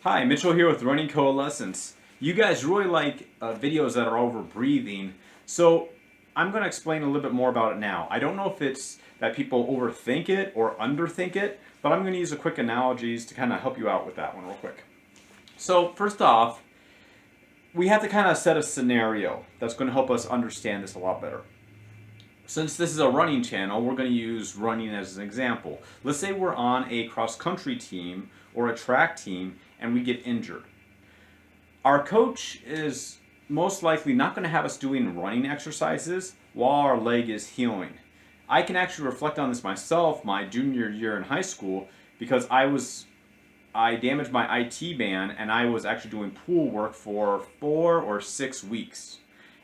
Hi, Mitchell here with Running Coalescence. You guys really like videos that are over breathing, so I'm going to explain a little bit more about it now. I don't know if it's that people overthink it or underthink it, but I'm going to use a quick analogies to kind of help you out with that one real quick. So first off, we have to kind of set a scenario that's going to help us understand this a lot better. Since this is a running channel, we're going to use running as an example. Let's say we're on a cross-country team or a track team and we get injured. Our coach is most likely not going to have us doing running exercises while our leg is healing. I can actually reflect on this myself my junior year in high school because I damaged my IT band and I was actually doing pool work for 4 or 6 weeks.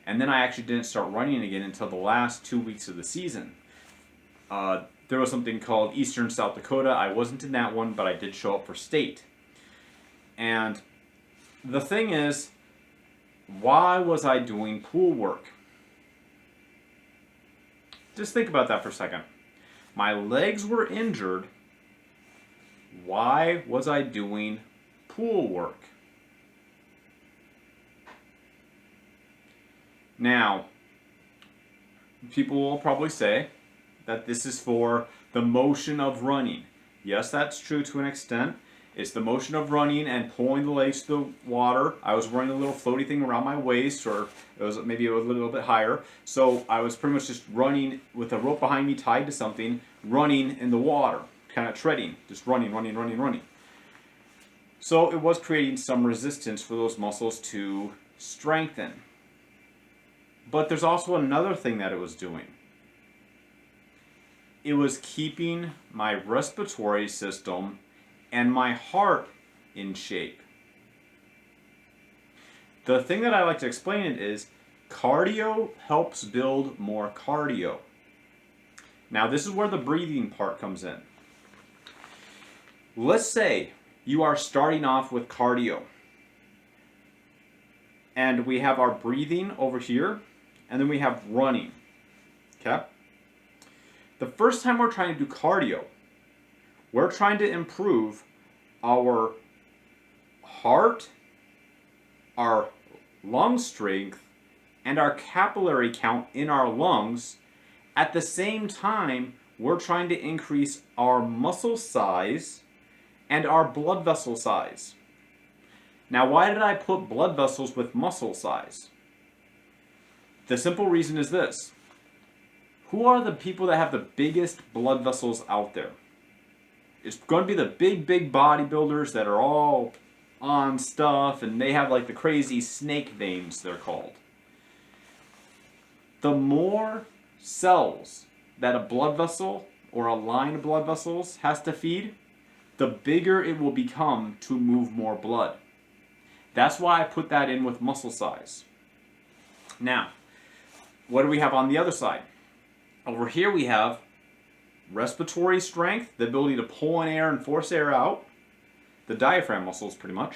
And then I actually didn't start running again until the last 2 weeks of the season. There was something called Eastern South Dakota. I wasn't in that one, but I did show up for state. And the thing is, why was I doing pool work? Just think about that for a second. My legs were injured. Why was I doing pool work? Now, people will probably say that this is for the motion of running. Yes, that's true to an extent. It's the motion of running and pulling the legs to the water. I was wearing a little floaty thing around my waist, or it was maybe a little bit higher. So I was pretty much just running with a rope behind me tied to something, running in the water, kind of treading, just running, running, running, running. So it was creating some resistance for those muscles to strengthen. But there's also another thing that it was doing. It was keeping my respiratory system and my heart in shape. The thing that I like to explain it is cardio helps build more cardio. Now this is where the breathing part comes in. Let's say you are starting off with cardio. And we have our breathing over here. And then we have running, okay? The first time we're trying to do cardio, we're trying to improve our heart, our lung strength, and our capillary count in our lungs. At the same time, we're trying to increase our muscle size and our blood vessel size. Now, why did I put blood vessels with muscle size? The simple reason is this. Who are the people that have the biggest blood vessels out there? It's going to be the big bodybuilders that are all on stuff and they have like the crazy snake veins, they're called. The more cells that a blood vessel or a line of blood vessels has to feed, the bigger it will become to move more blood. That's why I put that in with muscle size. Now, what do we have on the other side? Over here we have respiratory strength, the ability to pull in air and force air out, the diaphragm muscles pretty much,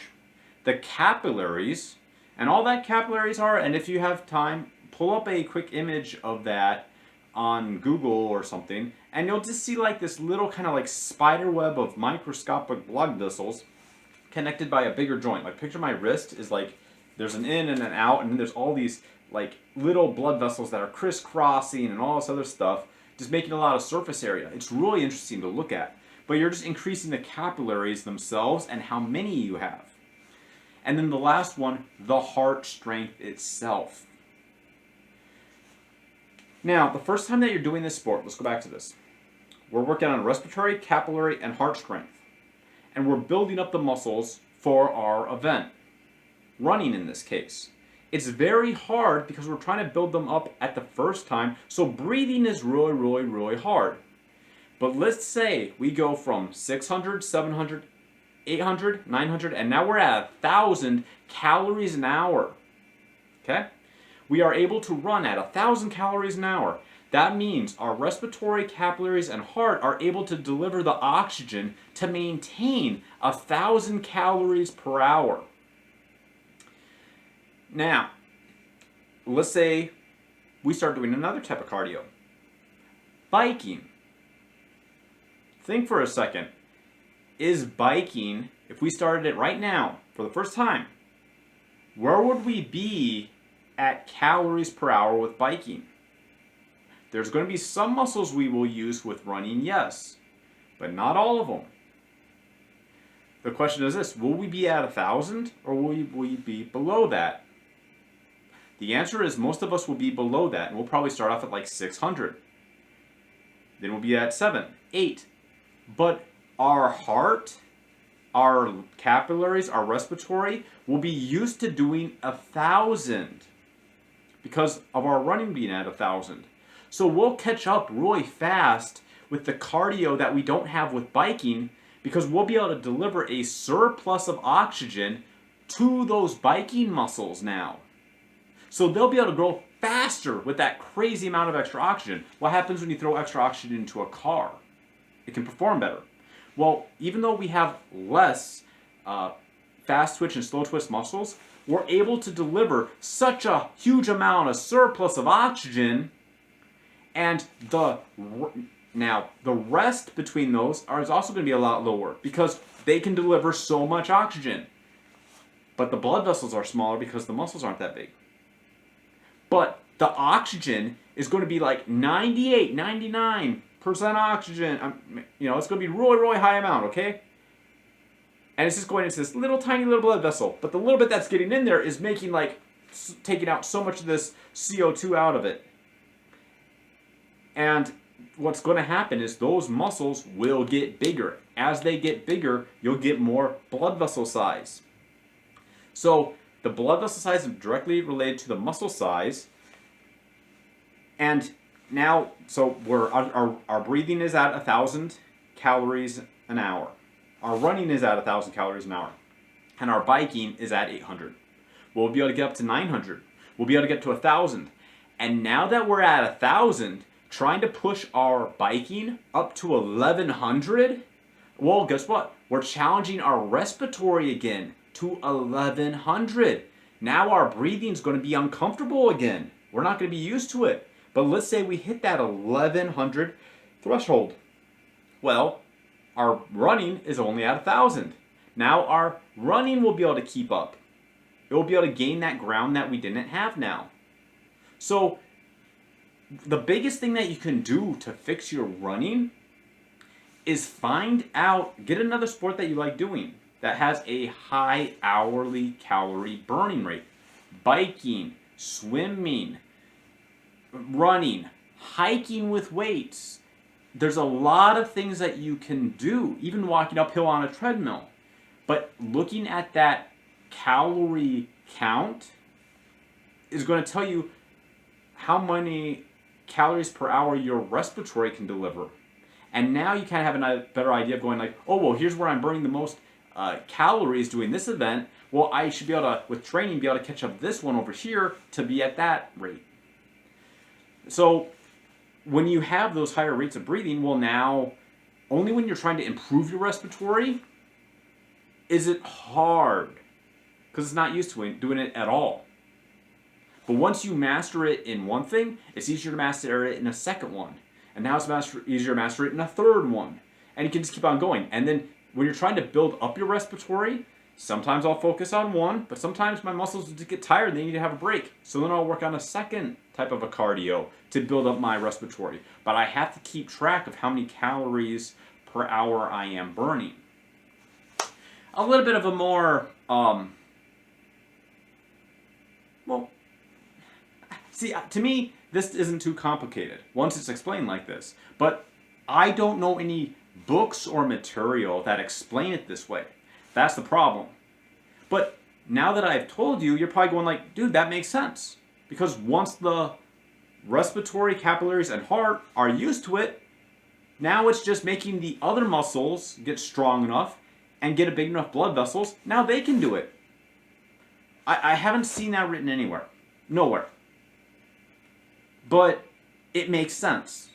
the capillaries, and all that capillaries are, and if you have time, pull up a quick image of that on Google or something, and you'll just see like this little kind of like spider web of microscopic blood vessels connected by a bigger joint. Like picture my wrist is like, there's an in and an out, and then there's all these like little blood vessels that are crisscrossing and all this other stuff, just making a lot of surface area. It's really interesting to look at. But you're just increasing the capillaries themselves and how many you have. And then the last one, the heart strength itself. Now, the first time that you're doing this sport, let's go back to this. We're working on respiratory, capillary, and heart strength. And we're building up the muscles for our event. Running in this case. It's very hard because we're trying to build them up at the first time, so breathing is really hard. But let's say we go from 600, 700, 800, 900, and now we're at 1,000 calories an hour. Okay? We are able to run at 1,000 calories an hour. That means our respiratory, capillaries, and heart are able to deliver the oxygen to maintain 1,000 calories per hour. Now, let's say we start doing another type of cardio. Biking. Think for a second. Is biking, if we started it right now for the first time, where would we be at calories per hour with biking? There's going to be some muscles we will use with running, yes, but not all of them. The question is this: will we be at 1,000 or will we be below that? The answer is most of us will be below that, and we'll probably start off at like 600. Then we'll be at 7, 8. But our heart, our capillaries, our respiratory will be used to doing 1,000 because of our running being at 1,000. So we'll catch up really fast with the cardio that we don't have with biking because we'll be able to deliver a surplus of oxygen to those biking muscles now. So they'll be able to grow faster with that crazy amount of extra oxygen. What happens when you throw extra oxygen into a car? It can perform better. Well, even though we have less fast twitch and slow twitch muscles, we're able to deliver such a huge amount of surplus of oxygen, and the rest between those is also going to be a lot lower because they can deliver so much oxygen. But the blood vessels are smaller because the muscles aren't that big. But the oxygen is going to be like 98, 99% oxygen. It's going to be really, really high amount, okay? And it's just going into this little tiny little blood vessel. But the little bit that's getting in there is taking out so much of this CO2 out of it. And what's going to happen is those muscles will get bigger. As they get bigger, you'll get more blood vessel size. So the blood vessel size is directly related to the muscle size. And now, so our breathing is at 1,000 calories an hour. Our running is at 1,000 calories an hour. And our biking is at 800. We'll be able to get up to 900. We'll be able to get to 1,000. And now that we're at 1,000, trying to push our biking up to 1,100, well, guess what? We're challenging our respiratory again to 1,100. Now our breathing is going to be uncomfortable again. We're not going to be used to it. But let's say we hit that 1,100 threshold. Well, our running is only at 1,000. Now our running will be able to keep up. It will be able to gain that ground that we didn't have now. So the biggest thing that you can do to fix your running is get another sport that you like doing that has a high hourly calorie burning rate. Biking, swimming, running, hiking with weights. There's a lot of things that you can do, even walking uphill on a treadmill. But looking at that calorie count is going to tell you how many calories per hour your respiratory can deliver. And now you kind of have a better idea of going like, oh, well, here's where I'm burning the most calories doing this event. Well, I should be able to, with training, be able to catch up this one over here to be at that rate. So when you have those higher rates of breathing, well, now only when you're trying to improve your respiratory is it hard because it's not used to doing it at all. But once you master it in one thing, it's easier to master it in a second one. And now it's easier to master it in a third one. And you can just keep on going. And then when you're trying to build up your respiratory, sometimes I'll focus on one, but sometimes my muscles just get tired and they need to have a break. So then I'll work on a second type of a cardio to build up my respiratory. But I have to keep track of how many calories per hour I am burning. A little bit of a more, to me, this isn't too complicated once it's explained like this. But I don't know any books or material that explain it this way. That's the problem. But now that I've told you, you're probably going like, dude, that makes sense. Because once the respiratory, capillaries, and heart are used to it, now it's just making the other muscles get strong enough and get a big enough blood vessels. Now they can do it. I haven't seen that written anywhere. Nowhere. But it makes sense.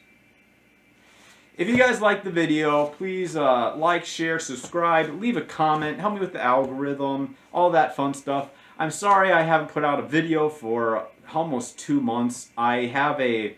If you guys like the video, please like, share, subscribe, leave a comment, help me with the algorithm, all that fun stuff. I'm sorry I haven't put out a video for almost 2 months. I have a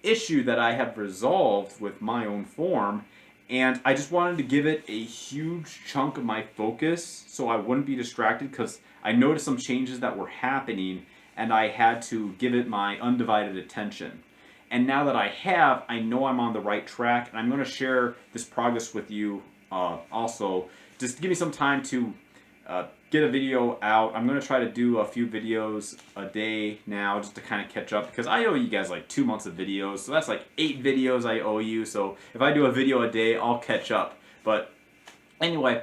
issue that I have resolved with my own form, And I just wanted to give it a huge chunk of my focus so I wouldn't be distracted, because I noticed some changes that were happening and I had to give it my undivided attention. And now that I have, I know I'm on the right track, and I'm going to share this progress with you also. Just give me some time to get a video out. I'm going to try to do a few videos a day now just to kind of catch up, because I owe you guys like 2 months of videos. So that's like 8 videos I owe you. So if I do a video a day, I'll catch up. But anyway,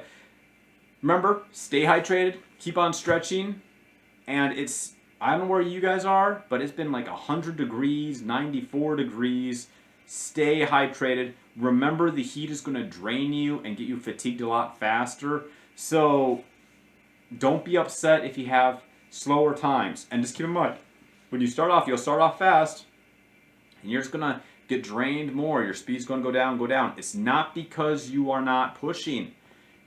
remember, stay hydrated, keep on stretching, and I don't know where you guys are, but it's been like 100 degrees, 94 degrees. Stay hydrated. Remember, the heat is going to drain you and get you fatigued a lot faster. So don't be upset if you have slower times. And just keep in mind, when you start off, you'll start off fast, and you're just going to get drained more. Your speed's going to go down, go down. It's not because you are not pushing.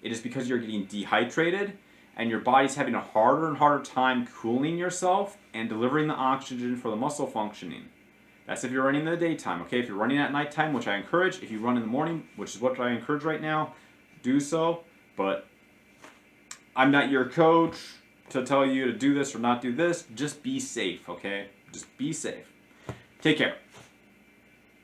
It is because you're getting dehydrated, and your body's having a harder and harder time cooling yourself and delivering the oxygen for the muscle functioning. That's if you're running in the daytime, okay? If you're running at nighttime, which I encourage, if you run in the morning, which is what I encourage right now, do so. But I'm not your coach to tell you to do this or not do this. Just be safe, okay? Just be safe. Take care.